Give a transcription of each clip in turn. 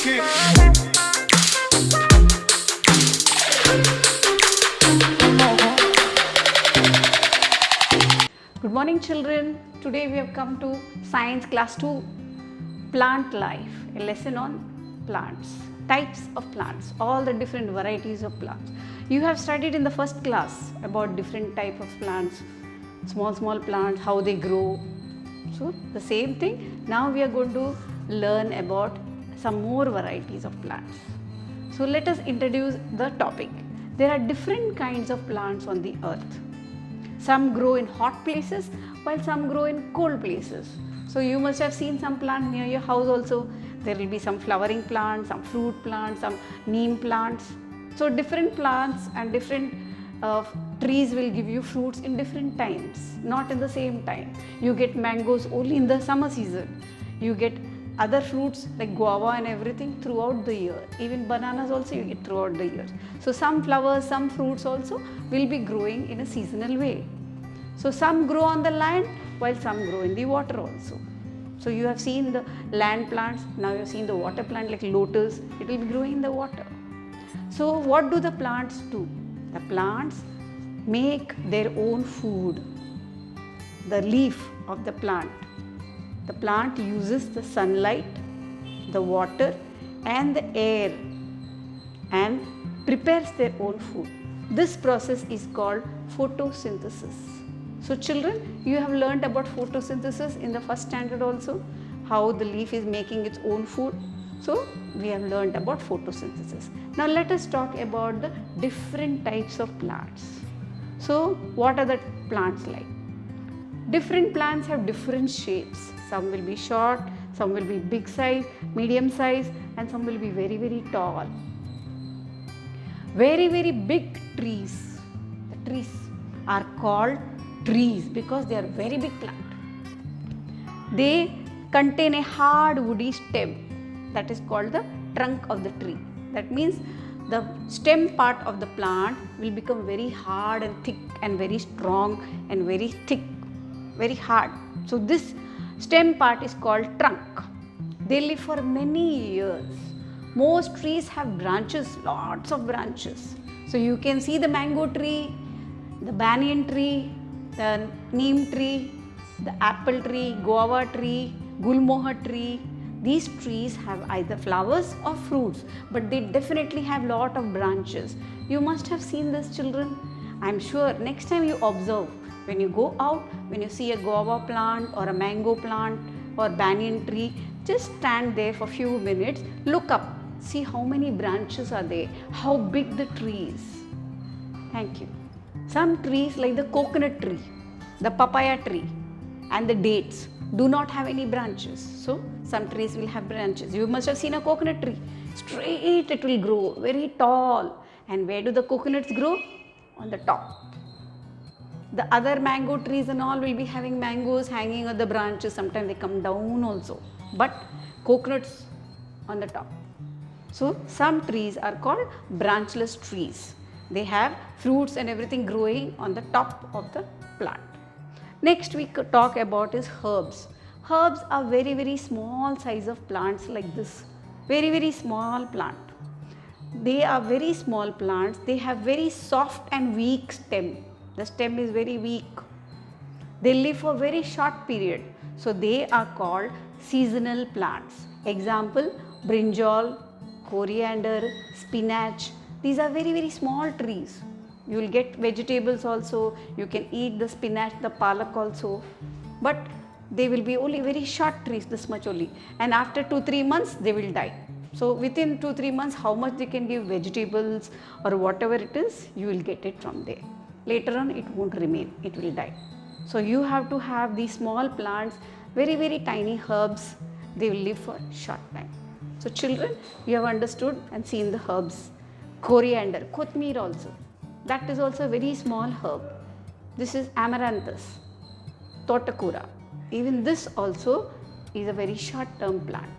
Good morning children. Today we have come to Science Class 2 Plant Life, a lesson on plants, types of plants, all the different varieties of plants. You have studied in the first class about different type of plants, small plants, how they grow. So the same thing, now we are going to learn about some more varieties of plants. So let us introduce the topic. There are different kinds of plants on the earth. Some grow in hot places while some grow in cold places. So you must have seen some plant near your house also. There will be some flowering plants, some fruit plants, some neem plants. So different plants and different trees will give you fruits in different times, not in the same time. You get mangoes only in the summer season. You get other fruits like guava and everything throughout the year. Even bananas also you get throughout the year. So some flowers, some fruits also will be growing in a seasonal way. So some grow on the land while some grow in the water also. So you have seen the land plants, now you have seen the water plant like lotus, it will be growing in the water. So what do the plants do? The plants make their own food. The leaf of the plant. The plant uses the sunlight, the water and the air and prepares their own food. This process is called photosynthesis. So children, you have learnt about photosynthesis in the first standard also, how the leaf is making its own food. So we have learnt about photosynthesis. Now let us talk about the different types of plants. So what are the plants like? Different plants have different shapes. Some will be short, some will be big size, medium size and some will be very tall. Very big trees. The trees are called trees because they are very big plant. They contain a hard woody stem that is called the trunk of the tree. That means the stem part of the plant will become very hard and thick and very strong and very thick, very hard. So this stem part is called trunk. They live for many years. Most trees have branches, lots of branches. So you can see the mango tree, the banyan tree, the neem tree, the apple tree, guava tree, gulmohar tree. These trees have either flowers or fruits, but they definitely have lot of branches. You must have seen this, children. I am sure next time you observe, when you go out, when you see a guava plant or a mango plant or banyan tree, just stand there for a few minutes, look up, see how many branches are there, how big the tree is. Thank you. Some trees like the coconut tree, the papaya tree and the dates do not have any branches. So some trees will have branches. You must have seen a coconut tree. Straight it will grow, very tall. And where do the coconuts grow? On the top. The other mango trees and all will be having mangoes hanging on the branches. Sometimes they come down also. But coconuts on the top. So some trees are called branchless trees. They have fruits and everything growing on the top of the plant. Next we could talk about is herbs. Herbs are very small size of plants like this. Very small plant. They are very small plants. They have very soft and weak stem. The stem is very weak. They live for very short period. So they are called seasonal plants. Example, brinjal, coriander, spinach. These are very small trees. You will get vegetables also. You can eat the spinach, the palak also. But they will be only very short trees, this much only. And after 2-3 months, they will die. So within 2-3 months, how much they can give vegetables or whatever it is, you will get it from there. Later on, it won't remain, it will die. So you have to have these small plants, very tiny herbs. They will live for short time. So children, you have understood and seen the herbs. Coriander, kothmeer also. That is also a very small herb. This is amaranthus, totakura. Even this also is a very short term plant.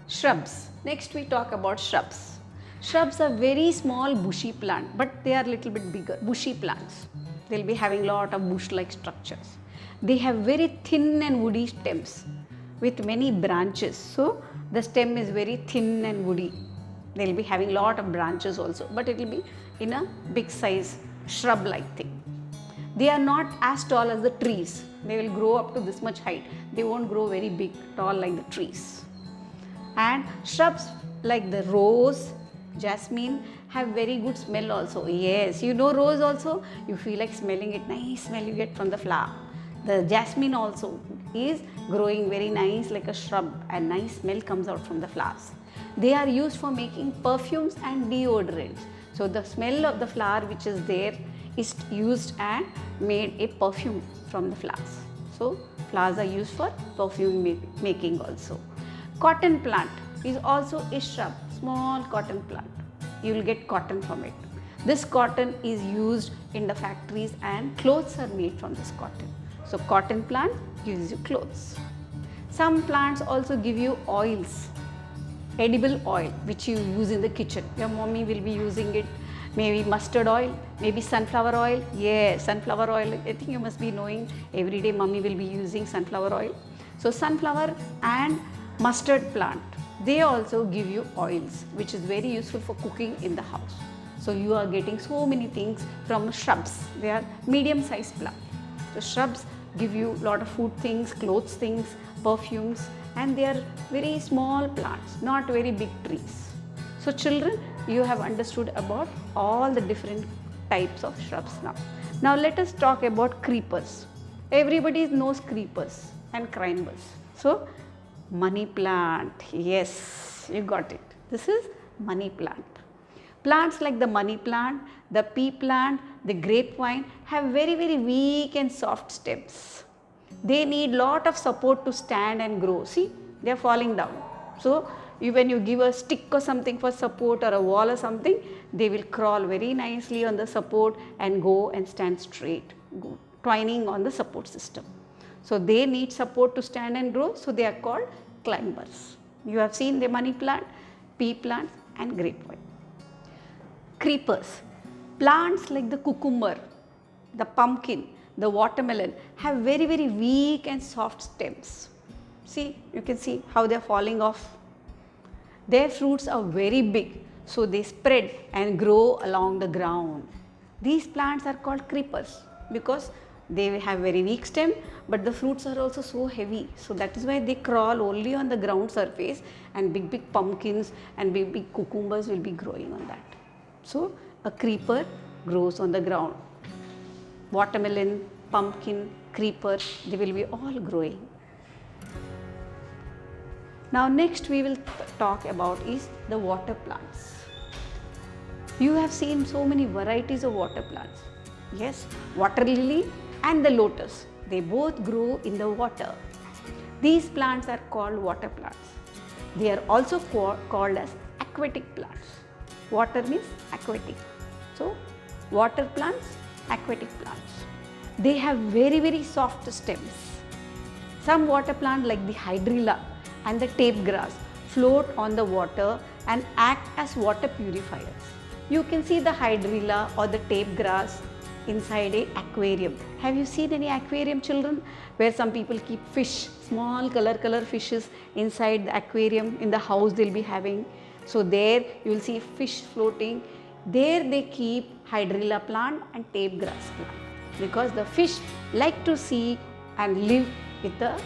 Shrubs. Next we talk about shrubs. Shrubs are very small bushy plant, but they are little bit bigger, bushy plants. They will be having lot of bush like structures. They have very thin and woody stems with many branches. So The stem is very thin and woody. They will be having lot of branches also, but it will be in a big size shrub like thing. They are not as tall as the trees. They will grow up to this much height. They won't grow very big, tall like the trees. And shrubs like the rose, jasmine have very good smell also. Yes, you know rose also, you feel like smelling it, nice smell you get from the flower. The jasmine also is growing very nice like a shrub, and nice smell comes out from the flowers. They are used for making perfumes and deodorants. So the smell of the flower which is there is used and made a perfume from the flowers. So flowers are used for perfume making also. Cotton plant is also a shrub, small cotton plant. You will get cotton from it. This cotton is used in the factories and clothes are made from this cotton. So cotton plant gives you clothes. Some plants also give you oils, edible oil which you use in the kitchen. Your mommy will be using it, maybe mustard oil, maybe sunflower oil. Yes, sunflower oil, I think you must be knowing every day mommy will be using sunflower oil. So sunflower and mustard plant, they also give you oils which is very useful for cooking in the house. So you are getting so many things from shrubs. They are medium sized plant. So shrubs give you lot of food things, clothes things, perfumes, and they are very small plants, not very big trees. So children, you have understood about all the different types of shrubs now. Now let us talk about creepers. Everybody knows creepers and climbers. So money plant, yes, you got it. This is money plant. Plants like the money plant, the pea plant, the grapevine have very weak and soft stems. They need lot of support to stand and grow. See, they are falling down. So when you give a stick or something for support or a wall or something, they will crawl very nicely on the support and go and stand straight, twining on the support system. So they need support to stand and grow, so they are called climbers. You have seen the money plant, pea plants and grapevine. Creepers. Plants like the cucumber, the pumpkin, the watermelon have very weak and soft stems. See, you can see how they are falling off. Their fruits are very big, so they spread and grow along the ground. These plants are called creepers because they have very weak stem, but the fruits are also so heavy. So that is why they crawl only on the ground surface, and big pumpkins and big cucumbers will be growing on that. So a creeper grows on the ground. Watermelon, pumpkin, creeper, they will be all growing. Now next we will talk about is the water plants. You have seen so many varieties of water plants. Yes, water lily and the lotus, they both grow in the water. These plants are called water plants. They are also called as aquatic plants. Water means aquatic. So water plants, aquatic plants. They have very soft stems. Some water plants like the hydrilla and the tape grass float on the water and act as water purifiers. You can see the hydrilla or the tape grass inside a aquarium. Have you seen any aquarium, children, where some people keep fish, small color fishes inside the aquarium? In the house they'll be having. So there you will see fish floating. There they keep hydrilla plant and tape grass plant, because the fish like to see and live with the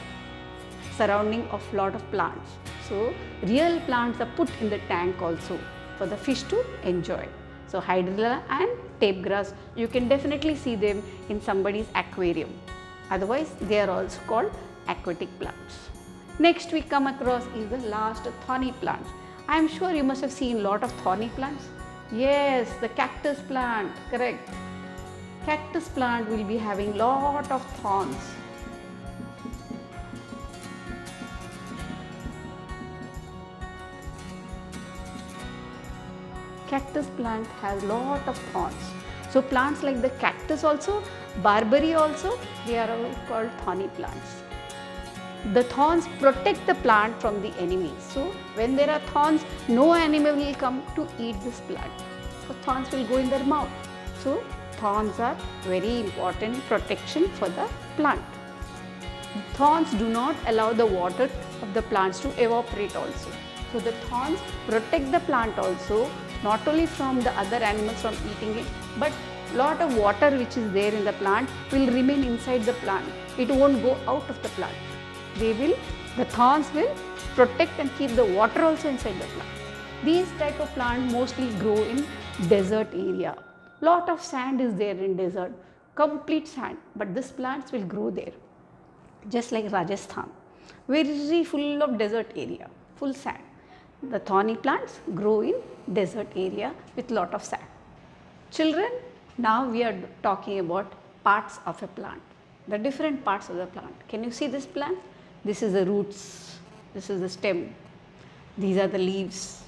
surrounding of lot of plants. So real plants are put in the tank also for the fish to enjoy. So hydrilla and tape grass, you can definitely see them in somebody's aquarium. Otherwise they are also called aquatic plants. Next we come across is the last thorny plants. I am sure you must have seen lot of thorny plants. Yes, the cactus plant, correct. Cactus plant will be having lot of thorns. Cactus plant has lot of thorns. So plants like the cactus also, barberry also, they are all called thorny plants. The thorns protect the plant from the enemies. So when there are thorns, no animal will come to eat this plant. So thorns will go in their mouth. So thorns are very important protection for the plant. Thorns do not allow the water of the plants to evaporate also. So the thorns protect the plant also, not only from the other animals from eating it, but lot of water which is there in the plant will remain inside the plant. It won't go out of the plant. The thorns will protect and keep the water also inside the plant. These type of plant mostly grow in desert area. Lot of sand is there in desert, complete sand, but these plants will grow there. Just like Rajasthan, very full of desert area, full sand. The thorny plants grow in desert area with lot of sand. Children, now we are talking about parts of a plant, the different parts of the plant. Can you see this plant? This is the roots, this is the stem, these are the leaves,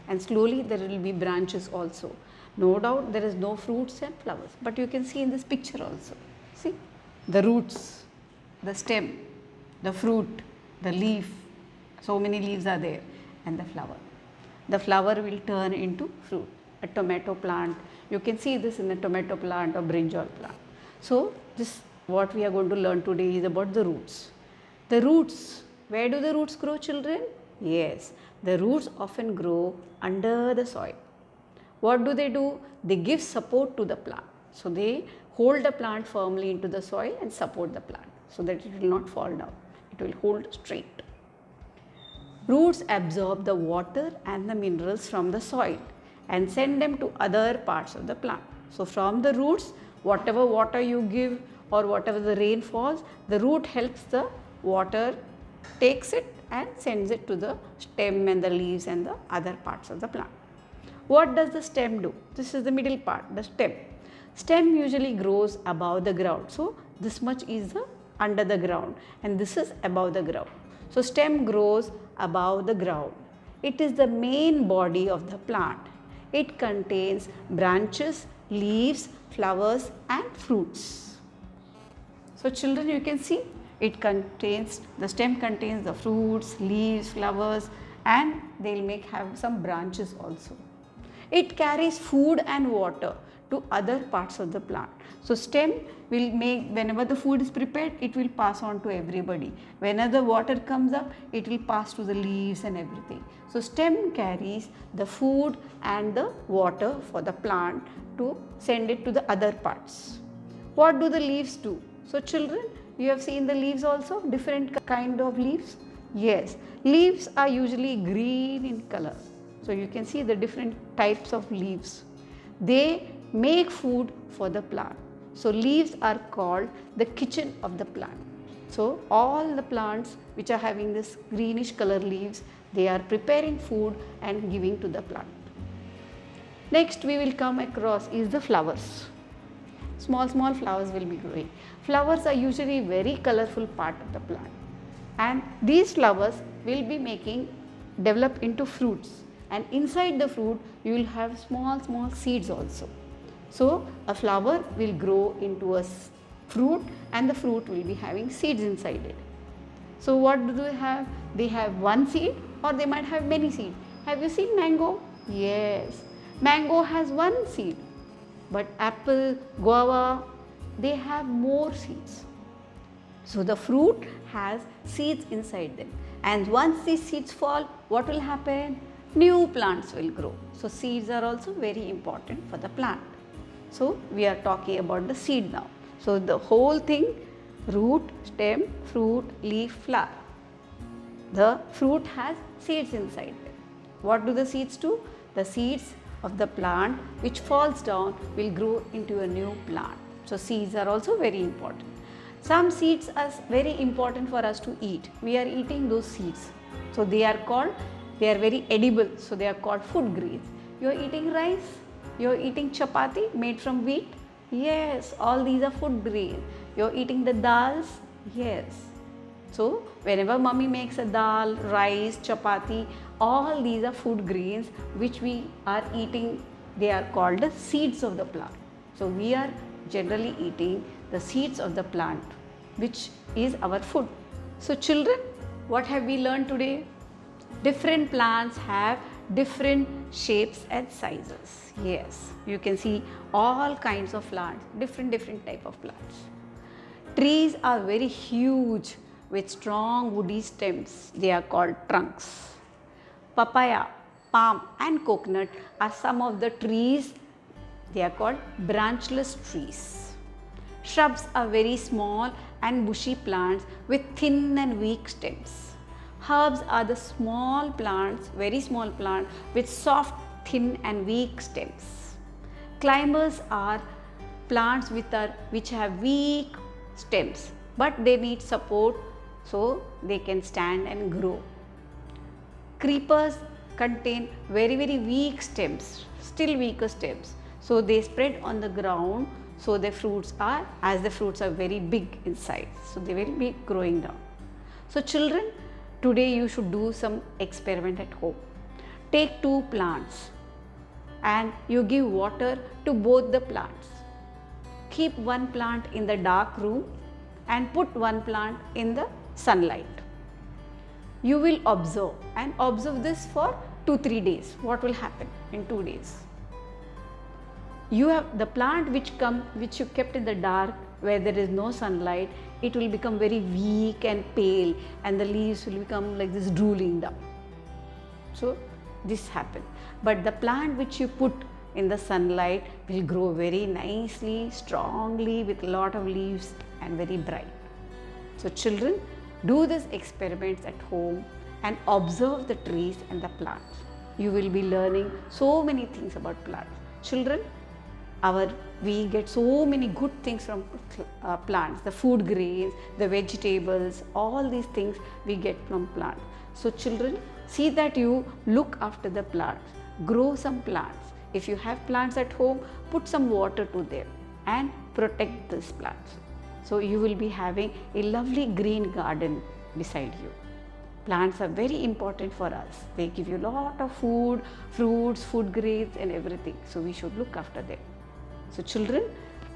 and slowly there will be branches also. No doubt there is no fruits and flowers, but you can see in this picture also. See the roots, the stem, the fruit, the leaf, so many leaves are there, and the flower. The flower will turn into fruit. A tomato plant, you can see this in a tomato plant or brinjal plant. So this what we are going to learn today is about the roots. The roots, where do the roots grow, children? Yes, the roots often grow under the soil. What do? They give support to the plant. So they hold the plant firmly into the soil and support the plant so that it will not fall down. It will hold straight. Roots absorb the water and the minerals from the soil and send them to other parts of the plant. So from the roots, whatever water you give or whatever the rain falls, the root helps the water, takes it and sends it to the stem and the leaves and the other parts of the plant. What does the stem do? This is the middle part, the stem. Stem usually grows above the ground. So this much is the under the ground and this is above the ground. So stem grows above the ground. It is the main body of the plant. It contains branches, leaves, flowers and fruits. So children, you can see the stem contains the fruits, leaves, flowers, and they will have some branches also. It carries food and water to other parts of the plant. So stem will whenever the food is prepared, it will pass on to everybody. Whenever the water comes up, it will pass to the leaves and everything. So stem carries the food and the water for the plant to send it to the other parts. What do the leaves do? So children, you have seen the leaves also, different kind of leaves. Yes, leaves are usually green in color. So you can see the different types of leaves. They make food for the plant. So leaves are called the kitchen of the plant. So all the plants which are having this greenish color leaves, they are preparing food and giving to the plant. Next we will come across is the flowers. Small flowers will be growing. Flowers are usually very colorful part of the plant, and these flowers will be develop into fruits, and inside the fruit you will have small seeds also. So a flower will grow into a fruit and the fruit will be having seeds inside it. So what do they have? They have one seed or they might have many seeds. Have you seen mango? Yes, mango has one seed, but apple, guava, they have more seeds. So the fruit has seeds inside them, and once these seeds fall, what will happen? New plants will grow. So seeds are also very important for the plant. So we are talking about the seed now. So the whole thing, root, stem, fruit, leaf, flower. The fruit has seeds inside it. What do the seeds do? The seeds of the plant which falls down will grow into a new plant. So seeds are also very important. Some seeds are very important for us to eat. We are eating those seeds. So they are very edible. So they are called food grains. You are eating rice, you are eating chapati made from wheat. Yes, all these are food grains. You are eating the dals. Yes. So whenever mummy makes a dal, rice, chapati, all these are food grains which we are eating. They are called the seeds of the plant. So we are generally eating the seeds of the plant, which is our food. So children, what have we learned today? Different plants have different shapes and sizes. Yes, you can see all kinds of plants, different type of plants. Trees are very huge. with strong woody stems. They are called trunks. Papaya, palm and coconut are some of the trees. They are called branchless trees. Shrubs are very small and bushy plants with thin and weak stems. Herbs are the small plants, very small plants with soft, thin and weak stems. Climbers are plants which have weak stems, but they need support so they can stand and grow. Creepers contain very weak stems, still weaker stems. So they spread on the ground, so the fruits are very big inside, so they will be growing down. So children, today you should do some experiment at home. Take 2 plants and you give water to both the plants. Keep one plant in the dark room and put one plant in the sunlight. You will observe and observe this for 2-3 days. What will happen in 2 days? You have the plant which you kept in the dark where there is no sunlight, it will become very weak and pale and the leaves will become like this drooling down. So this happened. But the plant which you put in the sunlight will grow very nicely, strongly with a lot of leaves and very bright. So children, do these experiments at home and observe the trees and the plants. You will be learning so many things about plants. Children, we get so many good things from plants, the food grains, the vegetables, all these things we get from plants. So children, see that you look after the plants, grow some plants. If you have plants at home, put some water to them and protect these plants. So you will be having a lovely green garden beside you. Plants are very important for us. They give you a lot of food, fruits, food grains and everything. So we should look after them. So children,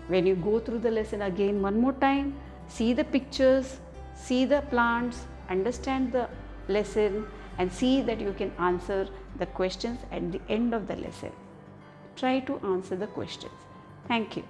when you go through the lesson again one more time, see the pictures, see the plants, understand the lesson and see that you can answer the questions at the end of the lesson. Try to answer the questions. Thank you.